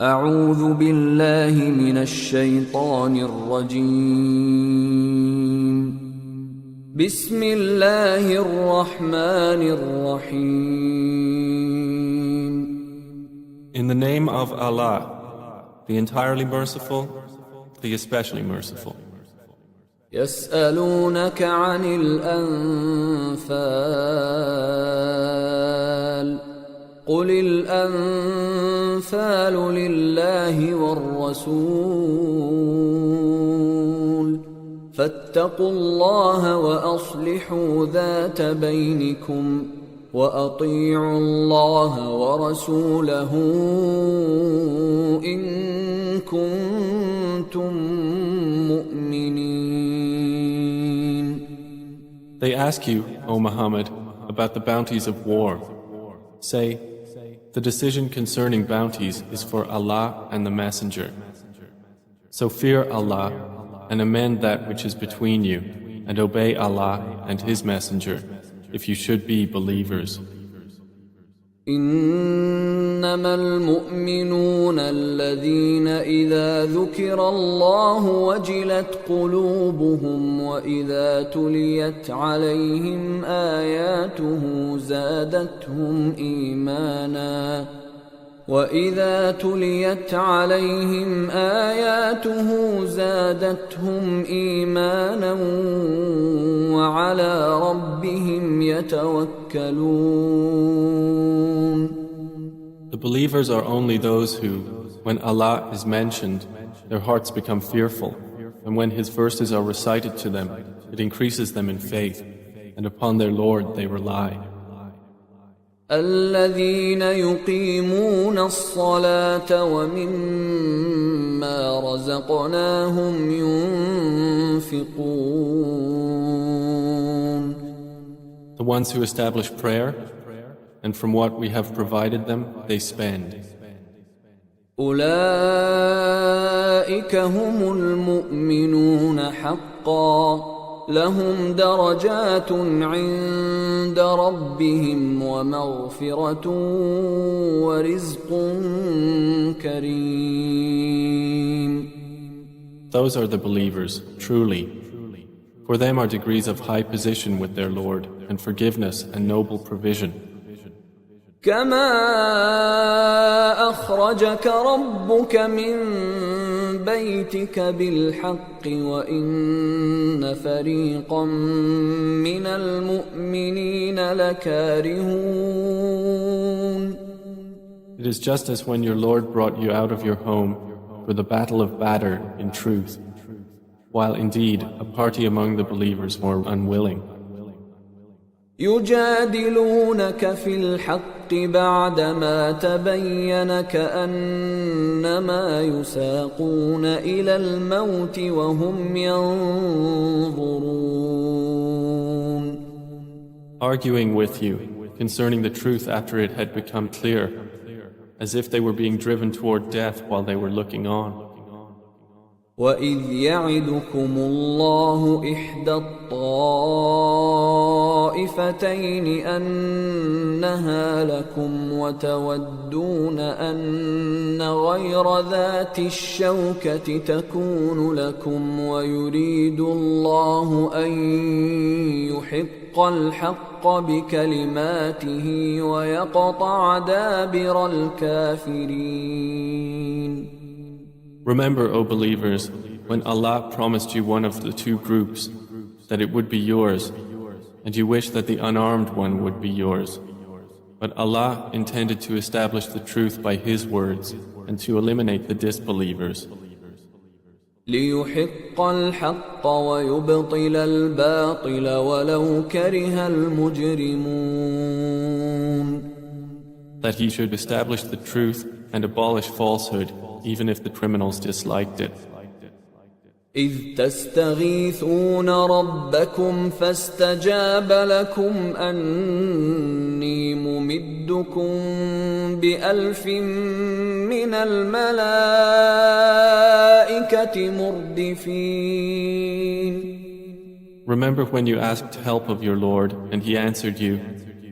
أعوذ بالله من الشيطان الرجيم. بسم الله الرحمن الرحيم. In the name of Allah, the entirely merciful, the especially merciful. يسألونك عن الأنفال قل الأنفال لله والرسول فاتقوا الله وأصلحوا ذات بينكم وأطيعوا الله ورسوله إن كنتم مؤمنين. They ask you, O Muhammad, about the bounties of war. Say, the decision concerning bounties is for Allah and the Messenger. So fear Allah and amend that which is between you, and obey Allah and His Messenger, if you should be believers. إنما المؤمنون الذين إذا ذكر الله وجلت قلوبهم وإذا تليت عليهم آياته زادتهم إيمانا وعلى ربهم يتوكلون. The believers are only those who, when Allah is mentioned, their hearts become fearful, and when His verses are recited to them, it increases them in faith, and upon their Lord they rely. الذين يقيمون الصلاة ومما رزقناهم ينفقون. The ones who establish prayer, and from what we have provided them, they spend. أولئك هم المؤمنون حقا لهم درجات عند ربهم ومغفرة ورزق كريم. Those are the believers, truly. For them are degrees of high position with their Lord, and forgiveness and noble provision. كما أخرجك ربك من بيتك بالحق وإن فريقا من المؤمنين لكارهون. It is just as when your Lord brought you out of your home for the battle of Badr in truth, while indeed a party among the believers were unwilling. يجادلونك في الحق بعدما تبين كأنما يساقون إلى الموت وهم ينظرون. Arguing with you concerning the truth after it had become clear, as if they were being driven toward death while they were looking on. وَإِذْ يَعِدُكُمُ اللَّهُ إِحْدَى الطَّائِفَتَيْنِ أَنَّهَا لَكُمْ وَتَوَدُّونَ أَنَّ غَيْرَ ذَاتِ الشَّوْكَةِ تَكُونُ لَكُمْ وَيُرِيدُ اللَّهُ أَن يُحِقَّ الْحَقَّ بِكَلِمَاتِهِ وَيَقْطَعَ دَابِرَ الْكَافِرِينَ. Remember, O believers, when Allah promised you one of the two groups, that it would be yours, and you wish that the unarmed one would be yours. But Allah intended to establish the truth by His words and to eliminate the disbelievers. لِيُحِقَّ الْحَقَّ وَيُبْطِلَ الْبَاطِلَ وَلَوْ كَرِهَ الْمُجْرِمُونَ. That He should establish the truth and abolish falsehood, even if the criminals disliked it. إذ تستغيثون ربكم فاستجاب لكم أني ممدكم بألف من الملائكة مردفين. Remember when you asked help of your Lord, and He answered you,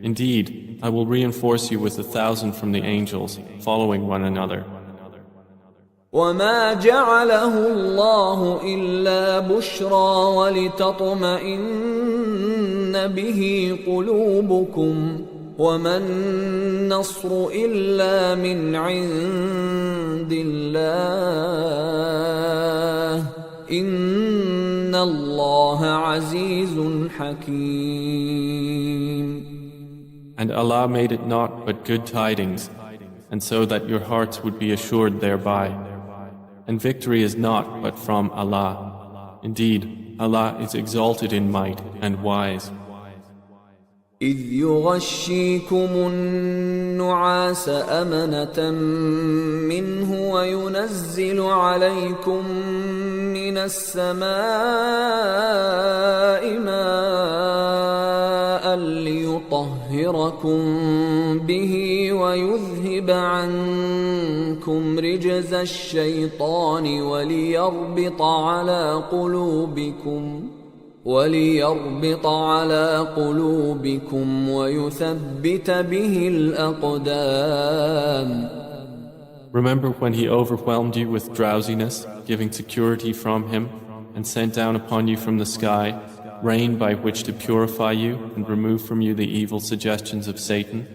Indeed, I will reinforce you with 1,000 from the angels, following one another. وما جعله الله إلا بشرى ولتطمئن به قلوبكم وما النصر إلا من عند الله إن الله عزيز حكيم. And Allah made it not but good tidings, and so that your hearts would be assured thereby. And victory is not but from Allah. Indeed, Allah is exalted in might and wise. إذ يغشيكم النعاس أمنة منه وينزل عليكم من السماء ماء ليطهركم به ويذهب عنكم رجز الشيطان وليربط على قلوبكم ويثبت به الأقدام. Remember when He overwhelmed you with drowsiness, giving security from Him, and sent down upon you from the sky rain by which to purify you and remove from you the evil suggestions of Satan,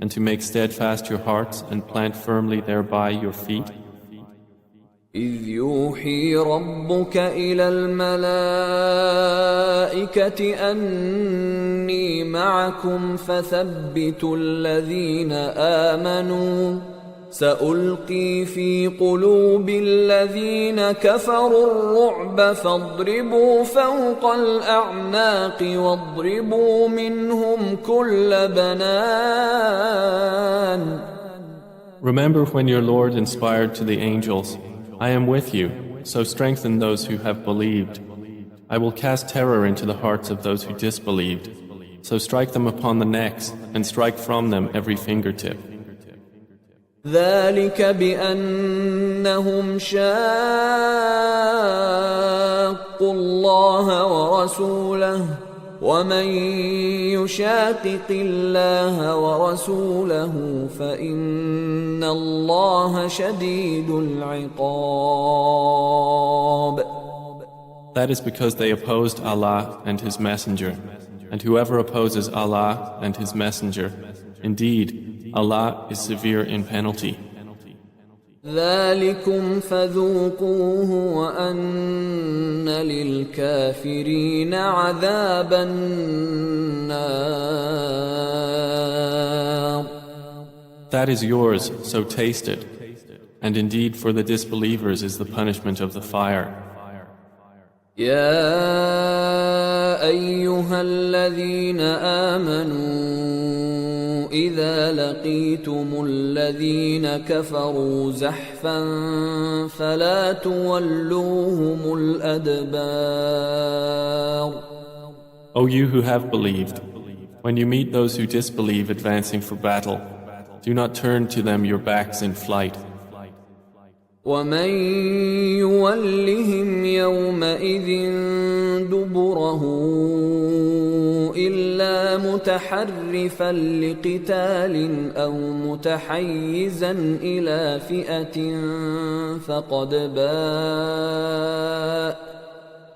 and to make steadfast your hearts and plant firmly thereby your feet? إذ يوحي ربك إلى الملائكة أني معكم فثبتوا الذين آمنوا سألقي في قلوب الذين كفروا الرعب فاضربوا فوق الأعناق واضربوا منهم كل بنان. Remember when your Lord inspired to the angels, I am with you, so strengthen those who have believed. I will cast terror into the hearts of those who disbelieved, so strike them upon the necks and strike from them every fingertip. ذلك بأنهم شاقوا الله ورسوله ومن يشاقق الله ورسوله فإن الله شديد العقاب. That is because they opposed Allah and His Messenger, and whoever opposes Allah and His Messenger, indeed, Allah is severe in penalty. ذلكم فذوقوه وأن للكافرين عذاب النار. That is yours, so taste it. And indeed for the disbelievers is the punishment of the fire. يا أيها الذين آمنوا إذا لقيتم الذين كفروا زحفا فلا تولوهم الأدبار. O you who have believed, when you meet those who disbelieve advancing for battle, do not turn to them your backs in flight. ومن يولهم يومئذ دبره إلا متحرفا لقتال أو متحيزا إلى فئة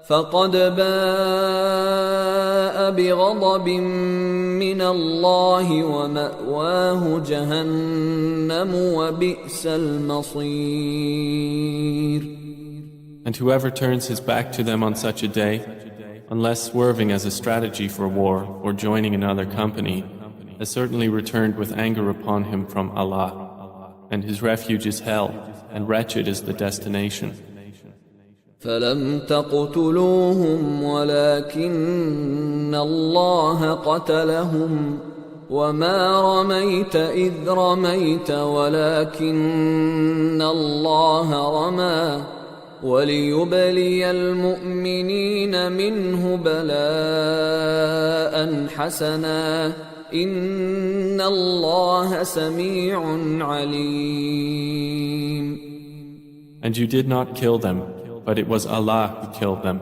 فقد باء بغضب من الله ومأواه جهنم وبئس المصير. And whoever turns his back to them on such a day, unless swerving as a strategy for war or joining another company, has certainly returned with anger upon him from Allah, and his refuge is hell, and wretched is the destination. فلم تقتلوهم ولكن الله قتلهم وما رميت إذ رميت ولكن الله رمى وليبلي المؤمنين منه بلاء حسنا إن الله سميع عليم. And you did not kill them, but it was Allah who killed them.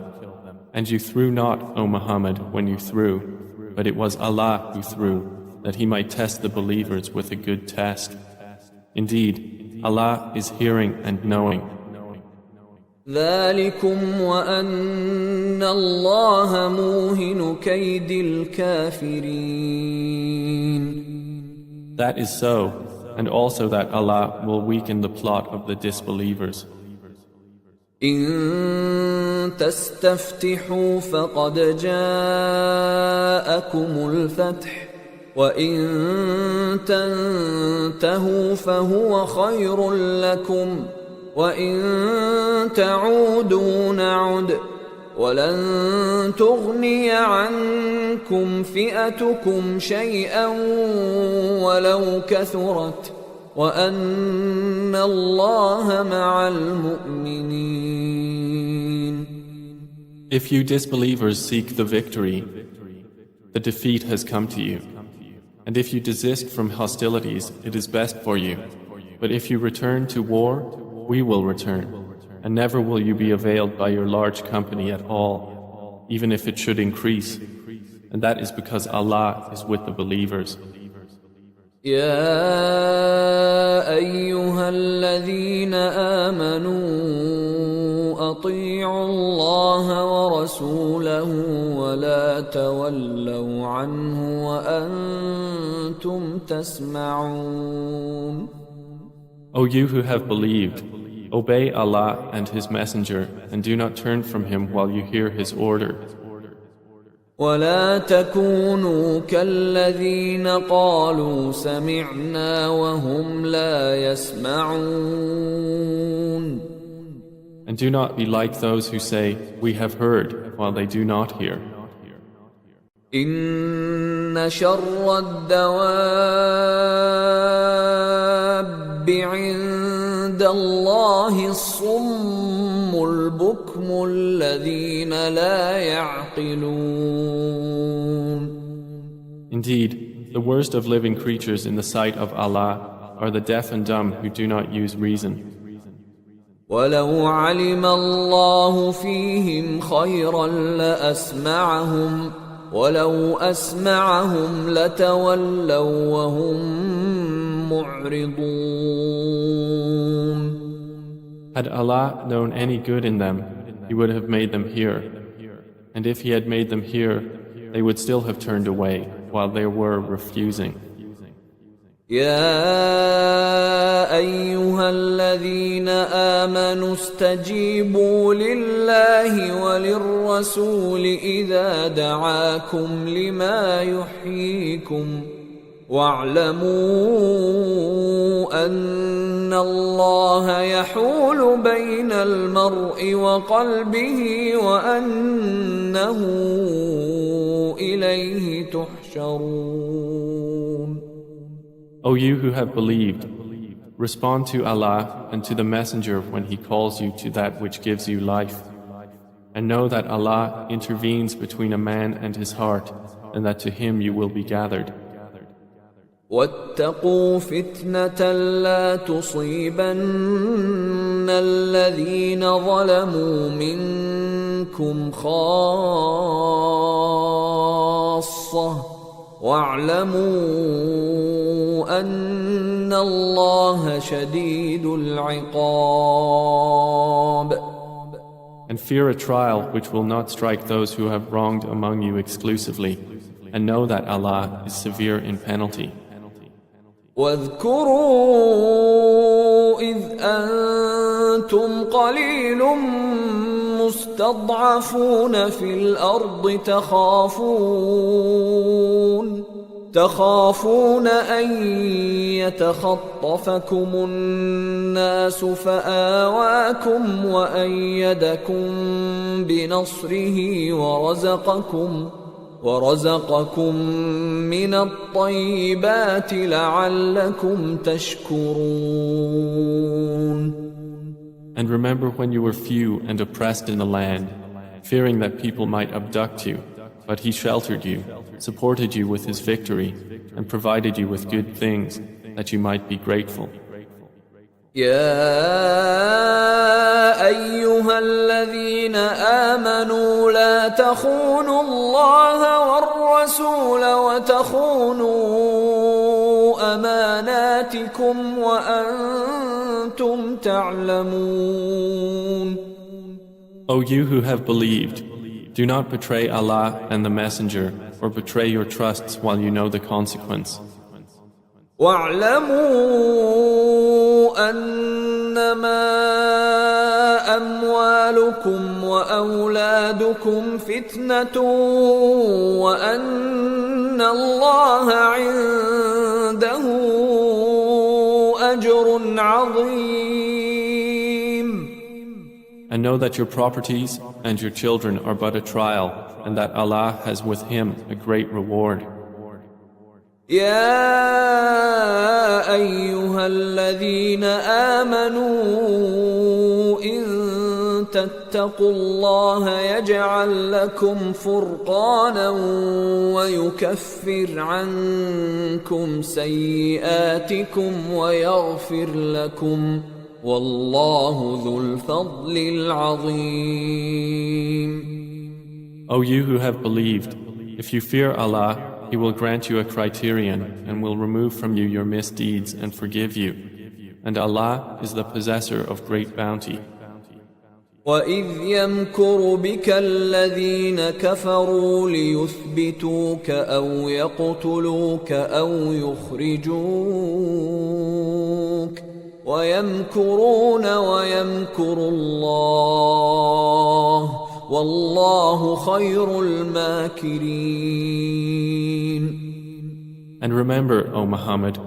And you threw not, O Muhammad, when you threw, but it was Allah who threw, that He might test the believers with a good test. Indeed, Allah is hearing and knowing. ذلكم وأن الله موهن كيد الكافرين. That is so, and also that Allah will weaken the plot of the disbelievers. إن تستفتحوا فقد جاءكم الفتح وإن تنتهوا فهو خير لكم وإن تعودوا نعد ولن تغني عنكم فئتكم شيئا ولو كثرت وأن الله مع المؤمنين. If you disbelievers seek the victory, the defeat has come to you. And if you desist from hostilities, it is best for you. But if you return to war, we will return. And never will you be availed by your large company at all, even if it should increase. And that is because Allah is with the believers. يا أيها الذين آمنوا أطيعوا الله ورسوله ولا تولوا عنه وأنتم تسمعون. O you who have believed, obey Allah and His Messenger and do not turn from Him while you hear His order. ولا تكونوا كالذين قالوا سمعنا وهم لا يسمعون. And do not be like those who say, we have heard, while they do not hear. إن شر الدواب عند الله الصم البكم الذين لا يعقلون. Indeed, the worst of living creatures in the sight of Allah are the deaf and dumb who do not use reason. ولو علم الله فيهم خيرا لأسمعهم ولو أسمعهم لتولوا وهم معرضون. Had Allah known any good in them, He would have made them hear. And if He had made them hear, they would still have turned away while they were refusing. يا أيها الذين آمنوا استجيبوا لله وللرسول إذا دعاكم لما يحييكم واعلموا أن الله يحول بين المرء وقلبه وأنه إليه تحشرون. O you who have believed, respond to Allah and to the Messenger when He calls you to that which gives you life. And know that Allah intervenes between a man and his heart, and that to Him you will be gathered. واتقوا فتنة لا تصيبن الذين ظلموا منكم خاصة واعلموا أن الله شديد العقاب. And fear a trial which will not strike those who have wronged among you exclusively, and know that Allah is severe in penalty. واذكروا إذ أنتم قليل مستضعفون في الأرض تخافون أن يتخطفكم الناس فآواكم وأيدكم بنصره ورزقكم من الطيبات لعلكم تشكرون. And remember when you were few and oppressed in the land, fearing that people might abduct you, but He sheltered you, supported you with His victory, and provided you with good things, that you might be grateful. يا أيها الذين آمنوا لا تخونوا الله والرسول وتخونوا أماناتكم وأنتم تعلمون. O you who have believed, do not betray Allah and the Messenger, or betray your trusts while you know the consequence. واعلموا أنما أموالكم وأولادكم فتنة وأن الله عنده أجر عظيم. And know that your properties and your children are but a trial, and that Allah has with Him a great reward. يا أيها الذين آمنوا إن تتقوا الله يجعل لكم فرقانا ويكفر عنكم سيئاتكم ويغفر لكم والله ذو الفضل العظيم. O you who have believed, if you fear Allah, He will grant you a criterion and will remove from you your misdeeds and forgive you. And Allah is the possessor of great bounty. وَإِذْ يَمْكُرُ بِكَ الَّذِينَ كَفَرُوا لِيُثْبِتُوكَ أَوْ يَقْتُلُوكَ أَوْ يُخْرِجُوكَ وَيَمْكُرُونَ وَيَمْكُرُ اللَّهُ وَاللَّهُ خَيْرُ الْمَاكِرِينَ. And remember, O Muhammad,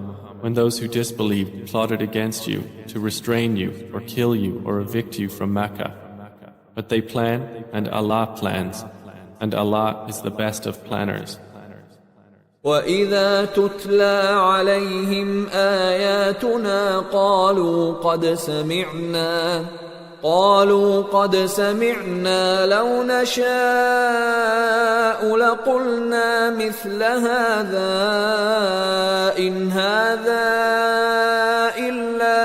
when those who disbelieved plotted against you to restrain you or kill you or evict you from Mecca. But they plan and Allah plans, and Allah is the best of planners. وَإِذَا تُتْلَى عَلَيْهِمْ آيَاتُنَا قالوا قد سمعنا لو نشاء لقلنا مثل هذا إن هذا إلا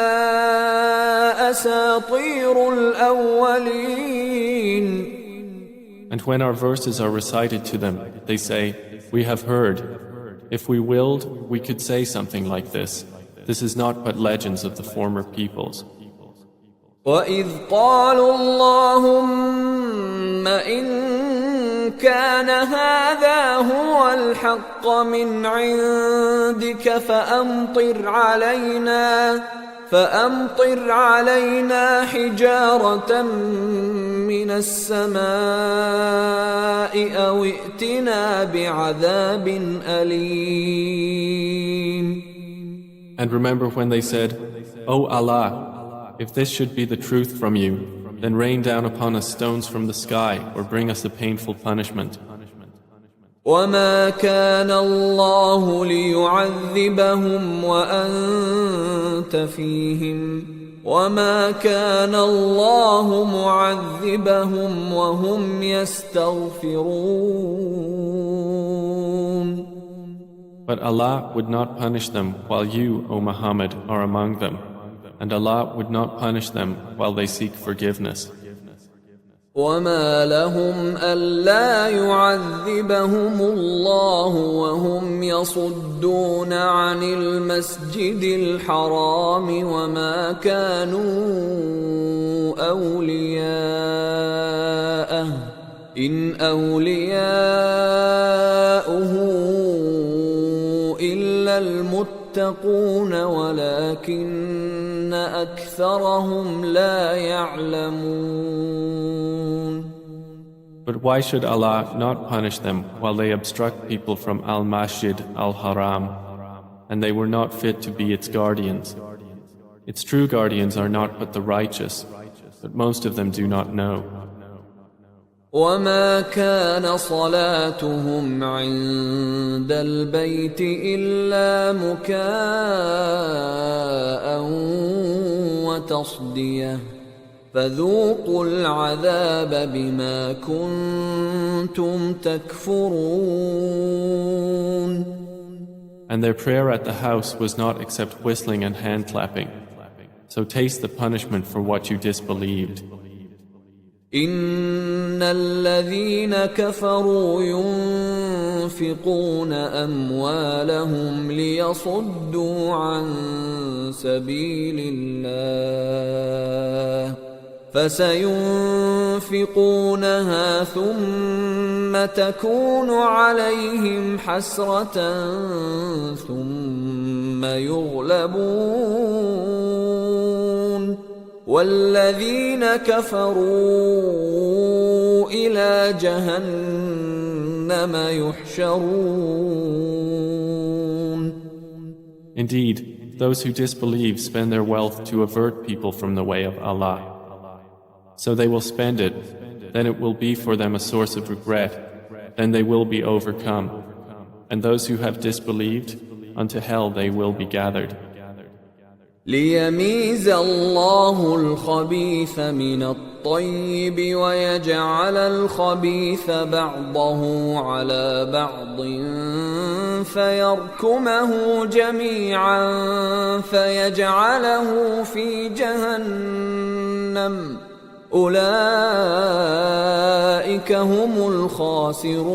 أساطير الأولين. And when our verses are recited to them, they say, "We have heard. If we willed, we could say something like this. This is not but legends of the former peoples." وَإِذْ قَالُوا اللَّهُمَّ إِن كَانَ هَذَا هُوَ الْحَقَّ مِنْ عِندِكَ فَأَمْطِرْ عَلَيْنَا حِجَارَةً مِّنَ السَّمَاءِ أَوْ ائْتِنَا بِعَذَابٍ أَلِيمٍ. And remember when they said, "O Allah, if this should be the truth from you, then rain down upon us stones from the sky or bring us a painful punishment." وَمَا كَانَ اللَّهُ لِيُعَذِّبَهُمْ وَأَنْتَ فِيهِمْ وَمَا كَانَ اللَّهُ مُعَذِّبَهُمْ وَهُمْ يَسْتَغْفِرُونَ. But Allah would not punish them while you, O Muhammad, are among them. And Allah would not punish them while they seek forgiveness. وَمَا لَهُمْ أَلَّا يُعَذِّبَهُمُ اللَّهُ وَهُمْ يَصُدُّونَ عَنِ الْمَسْجِدِ الْحَرَامِ وَمَا كَانُوا أَوْلِيَاءَهُ إِنْ أَوْلِيَاؤُهُ إِلَّا الْمُتَّقُونَ وَلَكِنَّ أَكْثَرَهُمْ لَا يَعْلَمُونَ. But why should Allah not punish them while they obstruct people from Al-Masjid Al-Haram, and they were not fit to be its guardians? Its true guardians are not but the righteous, but most of them do not know. وَمَا كَانَ صَلَاتُهُمْ عِندَ الْبَيْتِ إِلَّا مُكَاءً وَتَصْدِيَةً فَذُوقُوا الْعَذَابَ بِمَا كُنتُمْ تَكْفُرُونَ. And their prayer at the house was not except whistling and hand clapping. So taste the punishment for what you disbelieved. إن الذين كفروا ينفقون أموالهم ليصدوا عن سبيل الله فسينفقونها ثم تكون عليهم حسرة ثم يغلبون والذين كفروا إلى جهنم يحشرون. Indeed, those who disbelieve spend their wealth to avert people from the way of Allah. So they will spend it, then it will be for them a source of regret, then they will be overcome. And those who have disbelieved, unto hell they will be gathered. ليميز الله الخبيث من الطيب ويجعل الخبيث بعضه على بعض فيركمه جميعا فيجعله في جهنم أولئك هم الخاسرون.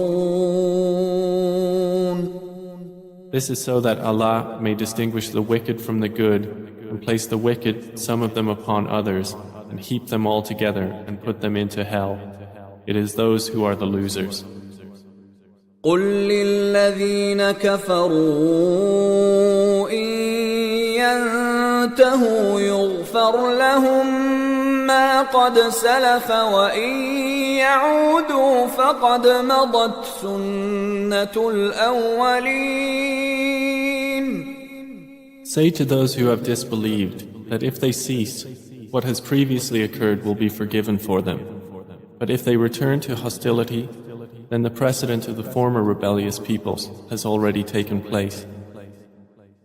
This is so that Allah may distinguish the wicked from the good and place the wicked, some of them upon others, and heap them all together and put them into hell. It is those who are the losers. قل للذين كفروا إن ينتهوا يغفر لهم ما قد سلف وإن يعودوا فقد مضت سنة الأولين. Say to those who have disbelieved that if they cease, what has previously occurred will be forgiven for them. But if they return to hostility, then the precedent of the former rebellious peoples has already taken place.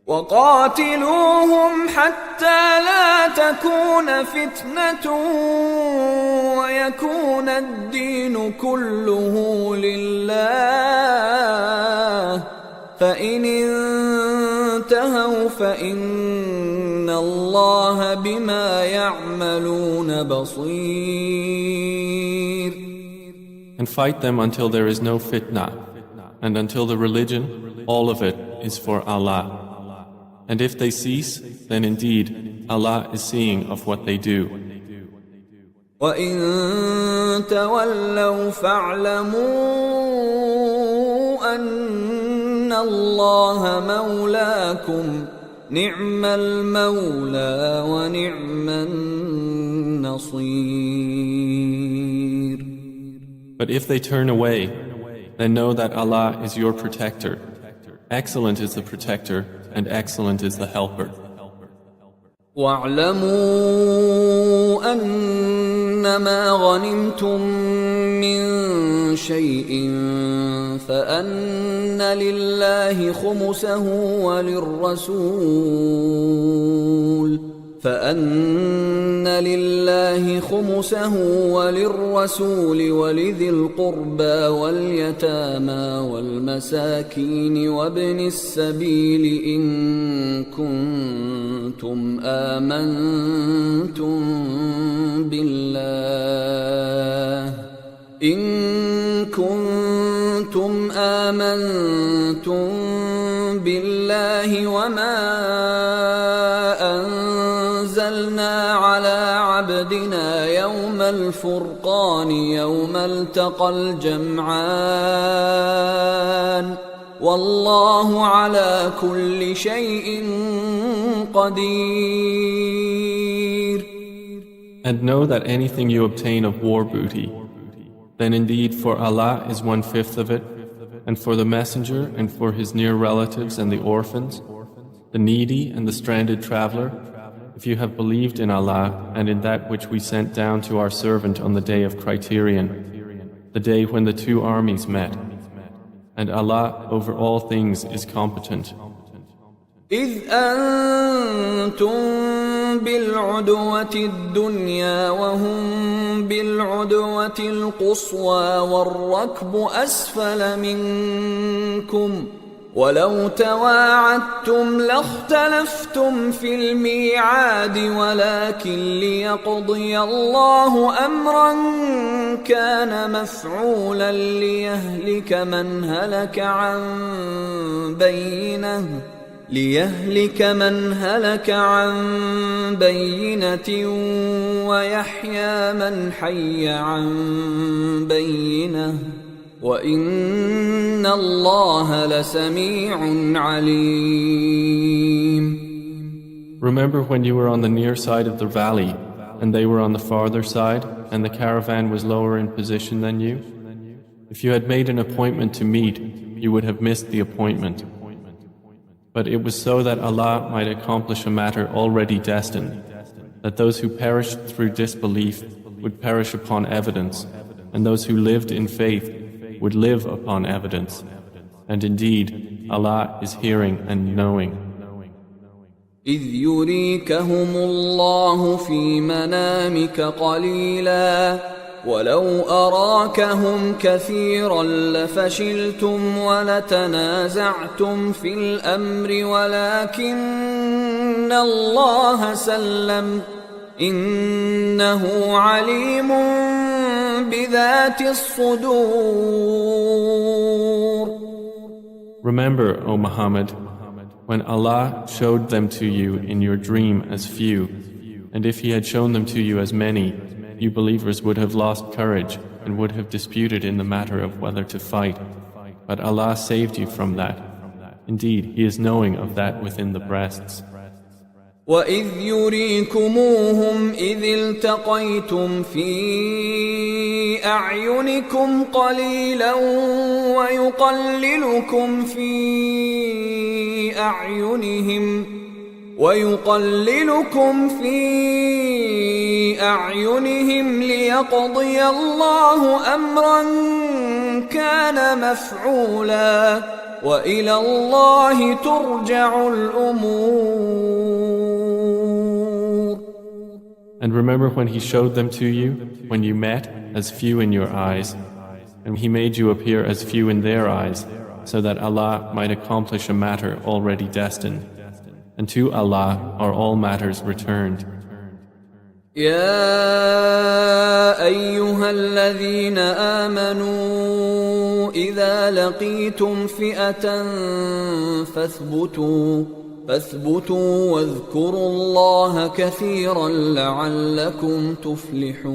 وقاتلوهم حتى لا تكون فتنة ويكون الدين كله لله فإن انتهوا فإن الله بما يعملون بصير. And fight them until there is no fitna, and until the religion, all of it, is for Allah. And if they cease, then indeed Allah is seeing of what they do. وَإِن تَوَلَّوْا فَاعْلَمُوا أَنَّ اللَّهَ مَوْلَاكُمْ نِعْمَ الْمَوْلَى وَنِعْمَ النَّصِيرُ. But if they turn away, then know that Allah is your protector. Excellent is the protector, and excellent is the helper. وَاعْلَمُوا أَنَّمَا غَنِمْتُم مِّن شَيْءٍ فَأَنَّ لِلَّهِ خُمُسَهُ وَلِلرَّسُولِ وَلِذِي الْقُرْبَى وَالْيَتَامَى وَالْمَسَاكِينِ وَابْنِ السَّبِيلِ إِن كُنتُمْ آمنتم بالله وما أنزلنا على عبدنا يوم الفرقان يوم التقى الجمعان والله على كل شيء قدير. And know that anything you obtain of war booty, then indeed for Allah is 1/5 of it, and for the messenger and for his near relatives and the orphans, the needy and the stranded traveler, if you have believed in Allah and in that which we sent down to our servant on the day of criterion, the day when the two armies met. And Allah over all things is competent. إذ أنتم بالعدوة الدنيا وهم بالعدوة القصوى والركب أسفل منكم ولو تواعدتم لاختلفتم في الميعاد ولكن ليقضي الله أمرا كان مفعولا ليهلك من هلك عن بينه ليهلك من هلك عن بينة ويحيى من حي عن بينة وإن الله لسميع عليم. Remember when you were on the near side of the valley and they were on the farther side and the caravan was lower in position than you? If you had made an appointment to meet, you would have missed the appointment. But it was so that Allah might accomplish a matter already destined, that those who perished through disbelief would perish upon evidence, and those who lived in faith would live upon evidence. And indeed, Allah is hearing and knowing. إذ يريكهم الله في منامك قليلا ولو أراكهم كثيرا لفشلتم ولتنازعتم في الأمر ولكن الله سلم إنه عليم بذات الصدور. Remember, O Muhammad, when Allah showed them to you in your dream as few, and if He had shown them to you as many, you believers would have lost courage and would have disputed in the matter of whether to fight. But Allah saved you from that. Indeed, He is knowing of that within the breasts. وَإِذْ يُرِيكُمُوهُمْ إِذِ الْتَقَيْتُمْ فِي أَعْيُنِكُمْ قَلِيلًا وَيُقَلِّلُكُمْ فِي أَعْيُنِهِمْ لِيَقْضِيَ اللَّهُ أَمْرًا كَانَ مَفْعُولًا وَإِلَى اللَّهِ تُرْجَعُ الْأُمُورُ. And remember when He showed them to you, when you met, as few in your eyes, and He made you appear as few in their eyes, so that Allah might accomplish a matter already destined. And to Allah are all matters returned. يا أيها الذين آمنوا إذا لقيتم فئة فاثبتوا واذكروا الله كثيرا لعلكم تفلحون.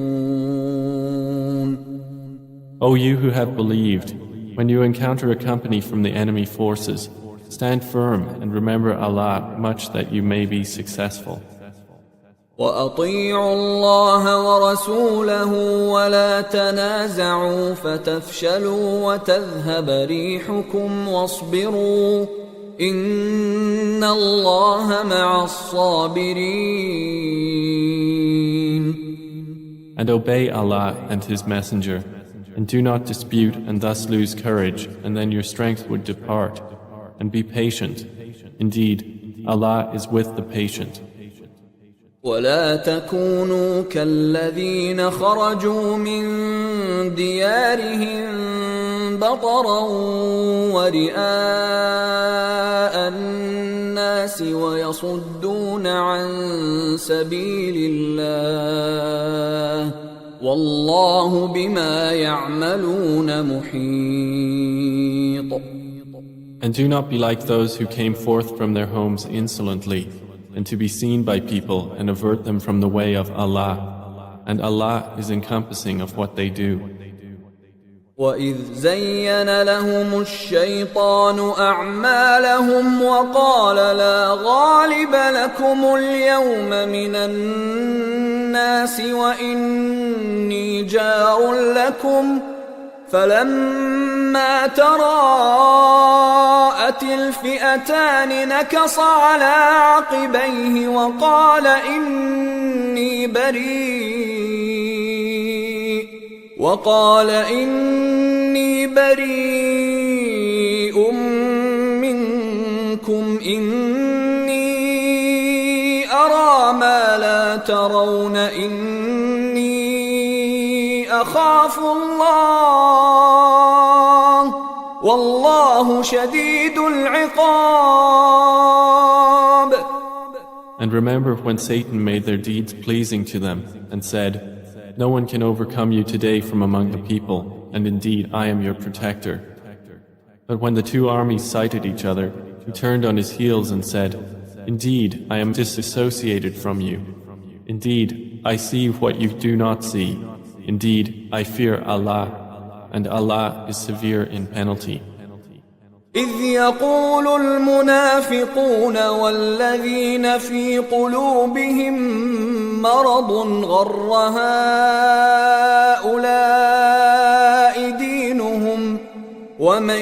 O you who have believed, when you encounter a company from the enemy forces, stand firm and remember Allah much that you may be successful. وَأَطِيعُوا اللَّهَ وَرَسُولَهُ وَلَا تَنَازَعُوا فَتَفْشَلُوا وَتَذْهَبَ رِيحُكُمْ وَاصْبِرُوا إِنَّ اللَّهَ مَعَ الصَّابِرِينَ. And obey Allah and His Messenger, and do not dispute and thus lose courage, and then your strength would depart. And be patient. Indeed, Allah is with the patient. ولا تكونوا كالذين خرجوا من ديارهم بطرا ورئاء الناس ويصدون عن سبيل الله والله بما يعملون محيط. And do not be like those who came forth from their homes insolently, and to be seen by people and avert them from the way of Allah. And Allah is encompassing of what they do. وَإِذْ زَيَّنَ لَهُمُ الشَّيْطَانُ أَعْمَالَهُمْ وَقَالَ لَا غَالِبَ لَكُمُ الْيَوْمَ مِنَ النَّاسِ وَإِنِّي جَارٌ لَكُمْ فَلَمَّا تَرَاءَتِ الْفِئَتَانِ نَكَصَ عَلَى عَقِبَيْهِ وَقَالَ إِنِّي بَرِيءٌ مِّنكُمْ إِنِّي أَرَى مَا لَا تَرَوْنَ إِنِّي أَخَافُ اللَّهَ وَاللَّهُ شَدِيدُ الْعِقَابِ. And remember when Satan made their deeds pleasing to them and said, "No one can overcome you today from among the people, and indeed I am your protector." But when the two armies sighted each other, he turned on his heels and said, "Indeed, I am disassociated from you. Indeed, I see what you do not see. Indeed, I fear Allah, and Allah is severe in penalty." إذ يقول المنافقون والذين في قلوبهم مرض غر هؤلاء دينهم ومن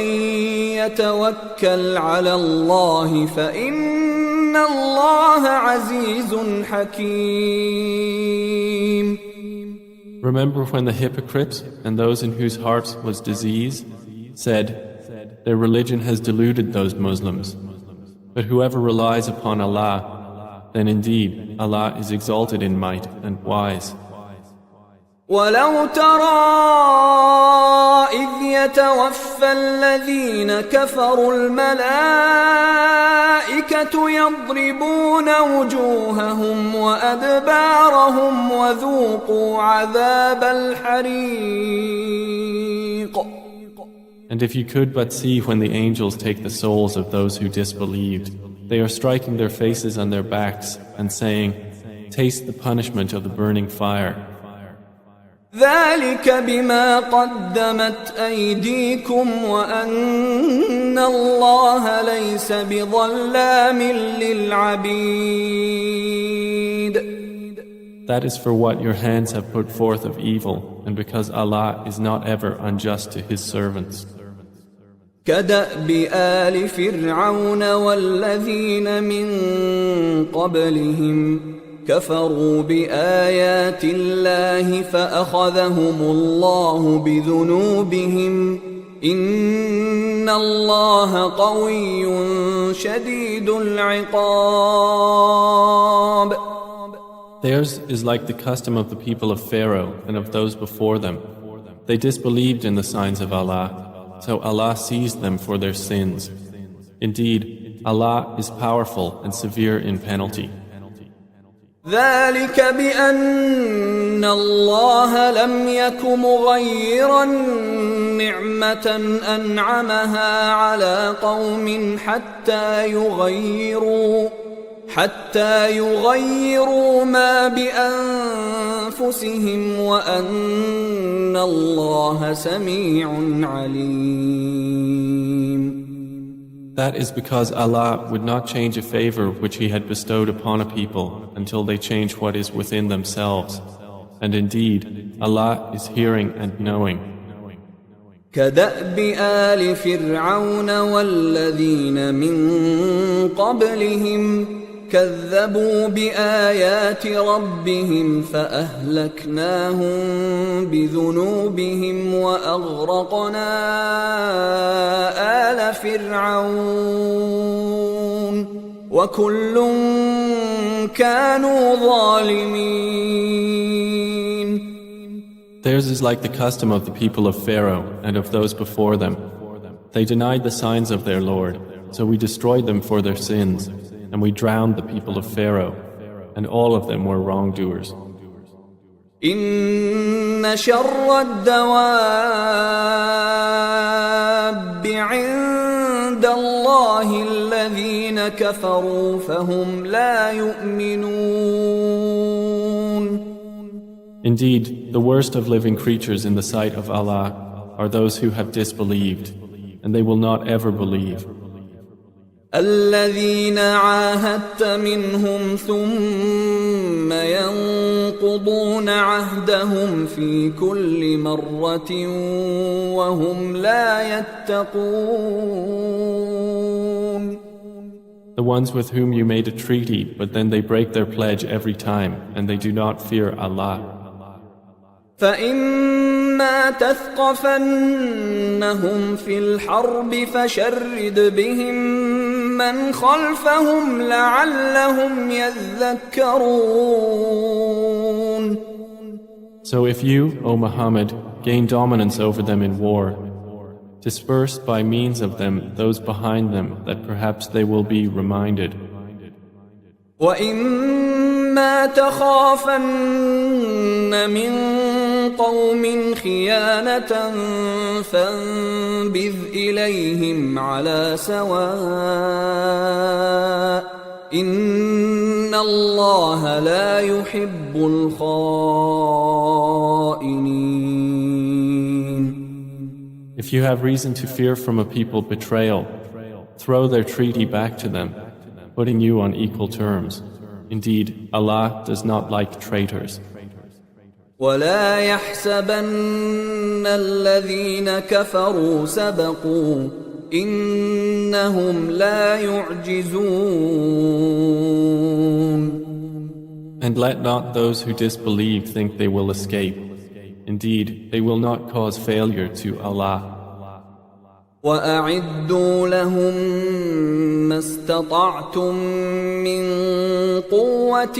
يتوكل على الله فإن الله عزيز حكيم. Remember when the hypocrites and those in whose hearts was disease said, "Their religion has deluded those Muslims. But whoever relies upon Allah, then indeed Allah is exalted in might and wise." ولو ترى إذ يتوفى الذين كفروا الملائكة يضربون وجوههم وأدبارهم وذوقوا عذاب الحريق. And if you could but see when the angels take the souls of those who disbelieved, they are striking their faces on their backs and saying, "Taste the punishment of the burning fire." ذلك بما قدمت أيديكم وأن الله ليس بظلام للعبيد. That is for what your hands have put forth of evil, and because Allah is not ever unjust to His servants. كدأب آل فرعون والذين من قبلهم كفروا بآيات الله فأخذهم الله بذنوبهم إن الله قوي شديد العقاب. Theirs is like the custom of the people of Pharaoh and of those before them. They disbelieved in the signs of Allah, so Allah seized them for their sins. Indeed, Allah is powerful and severe in penalty. ذلك بأن الله لم يك مغيرا نعمة أنعمها على قوم حتى يغيروا ما بأنفسهم وأن الله سميع عليم. That is because Allah would not change a favor which He had bestowed upon a people until they change what is within themselves. And indeed, Allah is hearing and knowing. كدأب آل فرعون والذين من قبلهم كذبوا بآيات ربهم فأهلكناهم بذنوبهم وأغرقنا آل فرعون وكل كانوا ظالمين. Theirs is like the custom of the people of Pharaoh and of those before them. They denied the signs of their Lord, so we destroyed them for their sins. And we drowned the people of Pharaoh, and all of them were wrongdoers. إن شر الدواب عند الله الذين كفروا فهم لا يؤمنون. Indeed, the worst of living creatures in the sight of Allah are those who have disbelieved, and they will not ever believe. الذين عاهدت منهم ثم ينقضون عهدهم في كل مرة وهم لا يتقون. The ones with whom you made a treaty, but then they break their pledge every time, and they do not fear Allah. فإما تثقفنهم في الحرب فشرد بهم من خلفهم لعلهم يذكرون. So if you, O Muhammad, gain dominance over them in war, disperse by means of them those behind them that perhaps they will be reminded. وإما تخافن من قوم خيانة فانبذ إليهم على سواء إن الله لا يحب الخائنين. If you have reason to fear from a people betrayal, throw their treaty back to them, putting you on equal terms. Indeed, Allah does not like traitors. ولا يحسبن الذين كفروا سبقوا إنهم لا يعجزون. And let not those who disbelieve think they will escape. Indeed, they will not cause failure to Allah. وأعدوا لهم ما استطعتم من قوة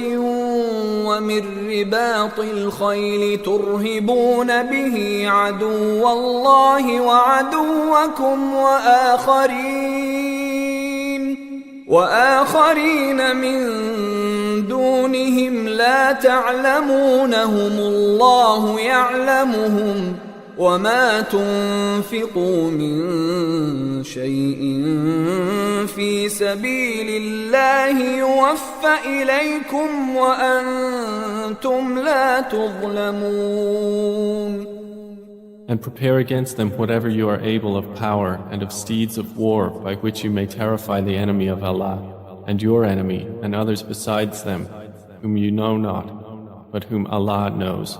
ومن رباط الخيل ترهبون به عدو الله وعدوكم وآخرين من دونهم لا تعلمونهم الله يعلمهم وما تنفقوا من شيء في سبيل الله يوفى إليكم وأنتم لا تظلمون. And prepare against them whatever you are able of power and of steeds of war by which you may terrify the enemy of Allah and your enemy and others besides them whom you know not but whom Allah knows.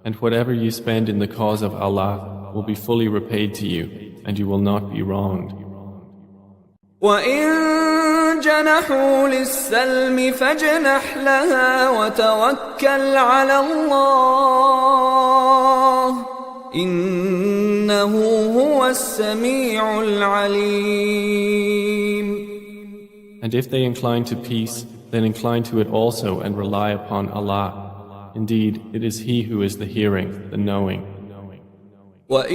And whatever you spend in the cause of Allah will be fully repaid to you, and you will not be wronged. وَإِن جَنَحُوا لِلسَّلْمِ فَاجْنَحْ لَهَا وَتَوَكَّلْ عَلَى اللَّهِ إِنَّهُ هُوَ السَّمِيعُ الْعَلِيمُ. And if they incline to peace, then incline to it also and rely upon Allah. Indeed, it is He who is the hearing, the knowing. وَإِن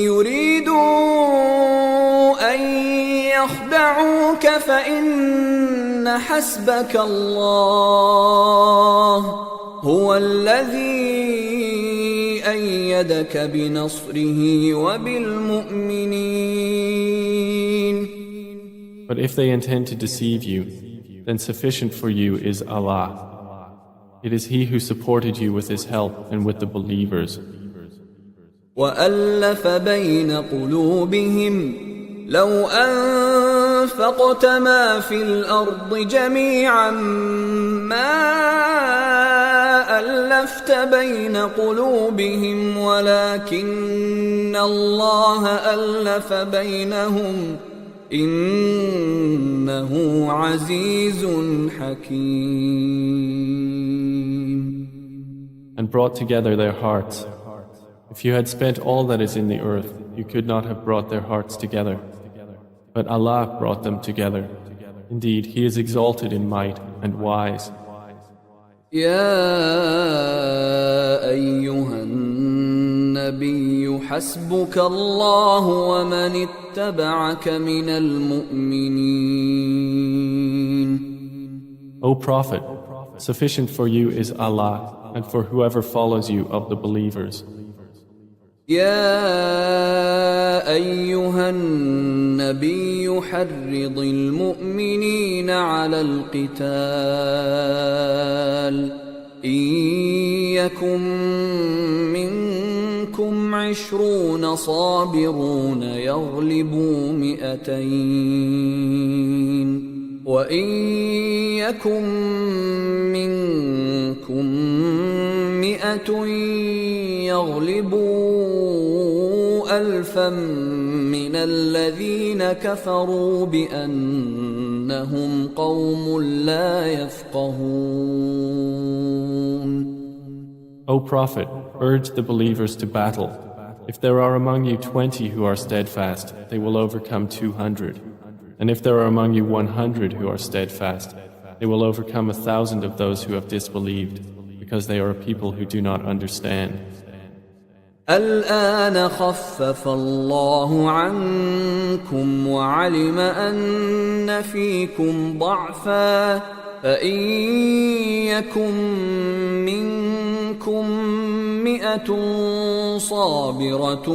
يُرِيدُوا أَن يَخْدَعُوكَ فَإِنَّ حَسْبَكَ اللَّهُ هُوَ الَّذِي أَيَّدَكَ بِنَصْرِهِ وَبِالْمُؤْمِنِينَ. But if they intend to deceive you, then sufficient for you is Allah. It is He who supported you with His help and with the believers. وَأَلَّفَ بَيْنَ قُلُوبِهِمْ لَوْ أَنفَقْتَ مَا فِي الْأَرْضِ جَمِيعًا مَا أَلَّفْتَ بَيْنَ قُلُوبِهِمْ وَلَكِنَّ اللَّهَ أَلَّفَ بَيْنَهُمْ إِنَّهُ عَزِيزٌ حَكِيمٌ. And brought together their hearts. If you had spent all that is in the earth, you could not have brought their hearts together. But Allah brought them together. Indeed, He is exalted in might and wise. يا أيها النبي حسبك الله ومن اتبعك من المؤمنين. O Prophet, sufficient for you is Allah and for whoever follows you of the believers. يا أيها النبي حرض المؤمنين على القتال إن يكن منكم 20 صابرون يغلبوا 200 وإن يكن منكم 100 يغلبوا 1000 من الذين كفروا بأنهم قوم لا يفقهون. O Prophet, urge the believers to battle. If there are among you 20 who are steadfast, they will overcome 200. And if there are among you 100 who are steadfast, they will overcome 1,000 of those who have disbelieved, because they are a people who do not understand. الآن خفف الله عنكم وعلم أن فيكم ضعفا فإن يكن منكم فئة صابرة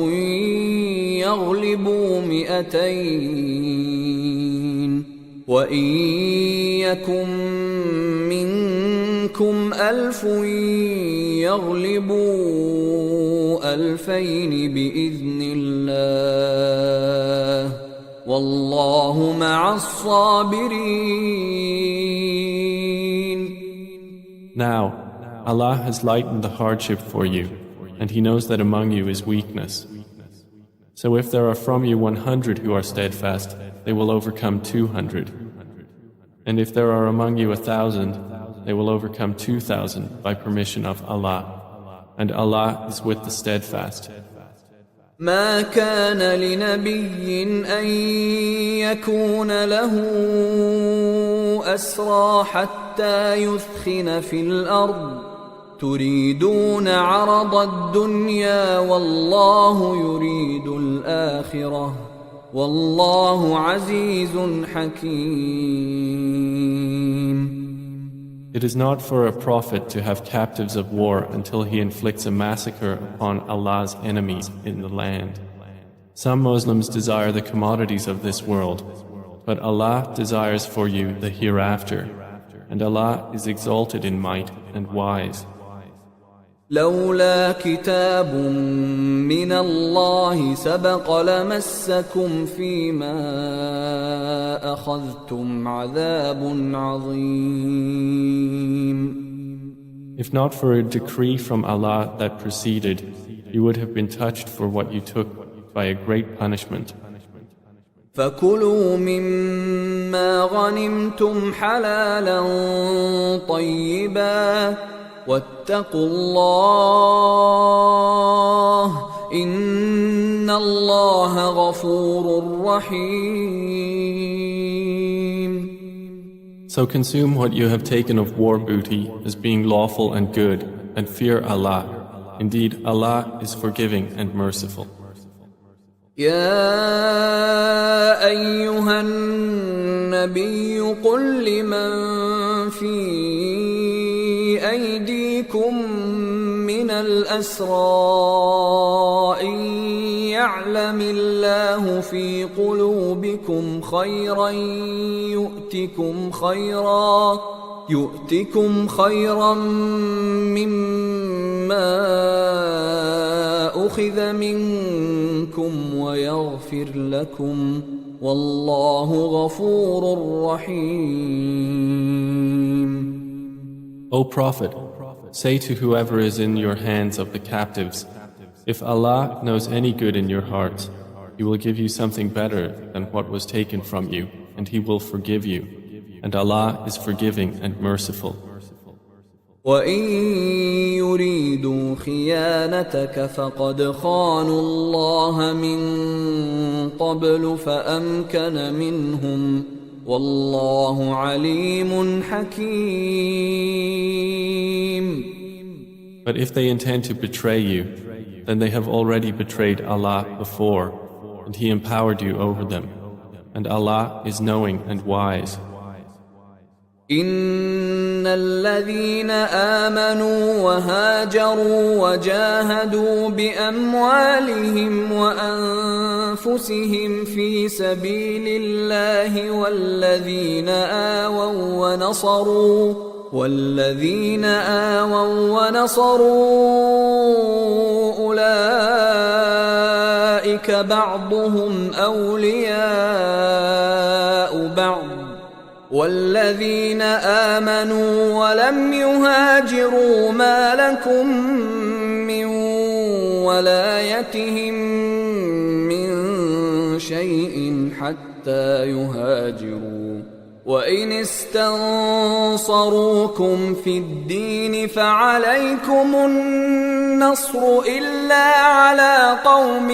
يغلبوا 200 وإن يكن منكم 1000 يغلبوا 2000 بإذن الله والله مع الصابرين. Now, Allah has lightened the hardship for you, and He knows that among you is weakness. So if there are from you 100 who are steadfast, they will overcome 200. And if there are among you 1,000, they will overcome 2,000 by permission of Allah. And Allah is with the steadfast. ما كان لنبي أن يكون له أسرى حتى يثخن في الأرض تريدون عرض الدنيا والله يريد الآخرة والله عزيز حكيم. It is not for a prophet to have captives of war until he inflicts a massacre upon Allah's enemies in the land. Some Muslims desire the commodities of this world, but Allah desires for you the hereafter, and Allah is exalted in might and wise. لولا كتاب من الله سبق لمسكم فيما أخذتم عذاب عظيم. If not for a decree from Allah that preceded, you would have been touched for what you took by a great punishment. فكلوا مما غنمتم حلالا طيبا واتقوا الله إن الله غفور رحيم. So consume what you have taken of war booty as being lawful and good, and fear Allah. Indeed, Allah is forgiving and merciful. يا أيها النبي قل لمن في أيديكم من الأسرى إن يعلم الله في قلوبكم خيرا يؤتكم خيرا مما أخذ منكم ويغفر لكم والله غفور رحيم. O Prophet, say to whoever is in your hands of the captives, if Allah knows any good in your hearts, He will give you something better than what was taken from you, and He will forgive you. And Allah is forgiving and merciful. وَإِن يُرِيدُوا خِيَانَتَكَ فَقَدْ خَانُوا اللَّهَ مِن قَبْلُ فَأَمْكَنَ مِنْهُمْ وَاللَّهُ عَلِيمٌ حَكِيمٌ. But if they intend to betray you, then they have already betrayed Allah before, and He empowered you over them. And Allah is knowing and wise. إن الذين آمنوا وهاجروا وجاهدوا بأموالهم وأنفسهم في سبيل الله والذين آووا ونصروا أولئك بعضهم أولياء بعض والذين آمنوا ولم يهاجروا ما لكم من ولايتهم من شيء حتى يهاجروا وإن استنصروكم في الدين فعليكم النصر إلا على قوم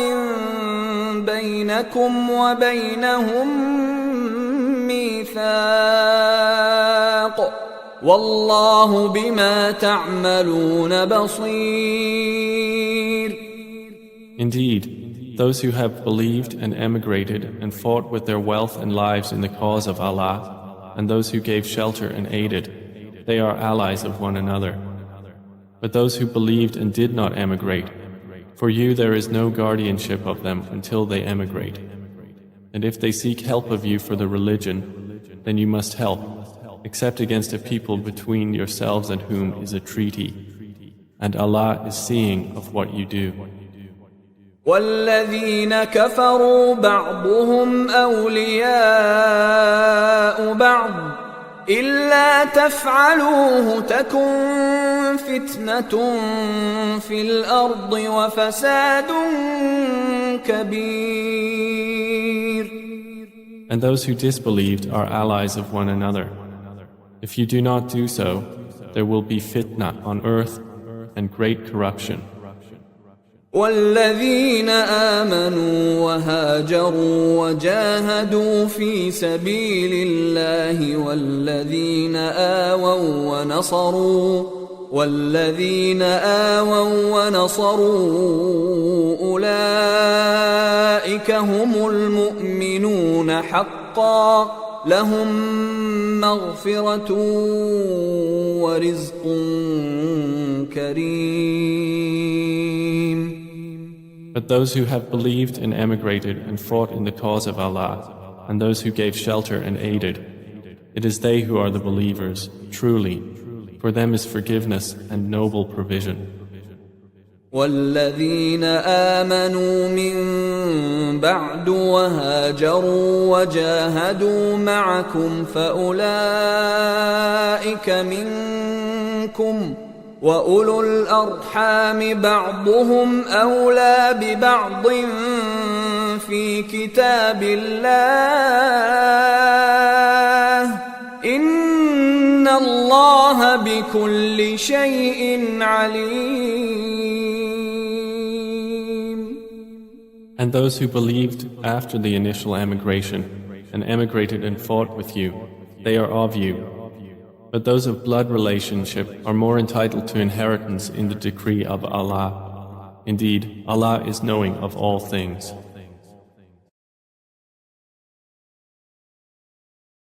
بينكم وبينهم ميثاق والله بما تعملون بصير. Indeed, those who have believed and emigrated and fought with their wealth and lives in the cause of Allah, and those who gave shelter and aided, they are allies of one another. But those who believed and did not emigrate, for you there is no guardianship of them until they emigrate. And if they seek help of you for the religion, then you must help, except against a people between yourselves and whom is a treaty. And Allah is seeing of what you do. والذين كفروا بعضهم أولياء بعض إلا تفعلوه تكن فتنة في الأرض وفساد كبير. And those who disbelieved are allies of one another. If you do not do so, there will be fitna on earth and great corruption. والذين آمنوا وهاجروا وجاهدوا في سبيل الله والذين آووا ونصروا أولئك هم المؤمنون حقا لهم مغفرة ورزق كريم. But those who have believed and emigrated and fought in the cause of Allah, and those who gave shelter and aided, it is they who are the believers, truly. For them is forgiveness and noble provision. والذين آمنوا من بعد وهاجروا وجاهدوا معكم فأولئك منكم وأولو الأرحام بعضهم أولى ببعض في كتاب الله إن الله بكل شيء عليم. And those who believed after the initial emigration and emigrated and fought with you, they are of you. But those of blood relationship are more entitled to inheritance in the decree of Allah. Indeed, Allah is knowing of all things.